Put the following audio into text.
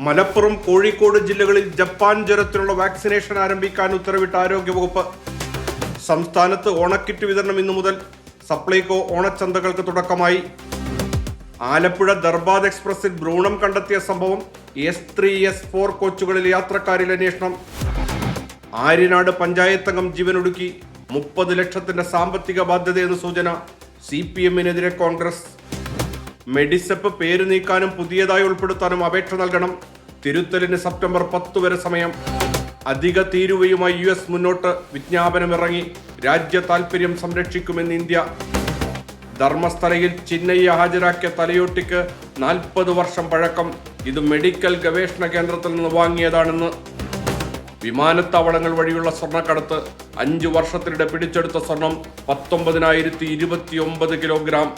മലപ്പുറം, കോഴിക്കോട് ജില്ലകളിൽ Japan ജ്വരത്തിനുള്ള vaccination ആരംഭിക്കാൻ ഉത്തരവിട്ട ആരോഗ്യവകുപ്പ്. സംസ്ഥാനത്ത് ഓണക്കിറ്റ് വിതരണം ഇന്നു മുതൽ. സപ്ലൈകോ ഓണച്ചന്തകൾക്ക് തുടക്കമായി. ആലപ്പുഴ ദർബാദ് എക്സ്പ്രസിൽ ഭ്രൂണം കണ്ടെത്തിയ സംഭവം. S3, S4 കോച്ചുകളിൽ യാത്രക്കാരിൽ അന്വേഷണം. ആര്യനാട് പഞ്ചായത്തംഗം ജീവനൊടുക്കി. 30 ലക്ഷത്തിന്റെ സാമ്പത്തിക ബാധ്യതയെന്ന് സൂചന. CPM-നെതിരെ കോൺഗ്രസ്. മെഡിസെപ്പ് പേര് നീക്കാനും പുതിയതായി ഉൾപ്പെടുത്താനും അപേക്ഷ നൽകണം. തിരുത്തലിന് സെപ്റ്റംബർ 10 വരെ സമയം. അധിക തീരുവയുമായി US മുന്നോട്ട്. വിജ്ഞാപനമിറങ്ങി. രാജ്യ താൽപര്യം സംരക്ഷിക്കുമെന്ന് ഇന്ത്യ. ധർമ്മസ്ഥലയിൽ ചിന്നയ്യ ഹാജരാക്കിയ തലയോട്ടിക്ക് 40 വർഷം പഴക്കം. ഇത് മെഡിക്കൽ ഗവേഷണ കേന്ദ്രത്തിൽ നിന്ന് വാങ്ങിയതാണെന്ന്. വിമാനത്താവളങ്ങൾ വഴിയുള്ള സ്വർണ്ണക്കടത്ത്. 5 വർഷത്തിനിടെ പിടിച്ചെടുത്ത സ്വർണം 19,029 കിലോഗ്രാം.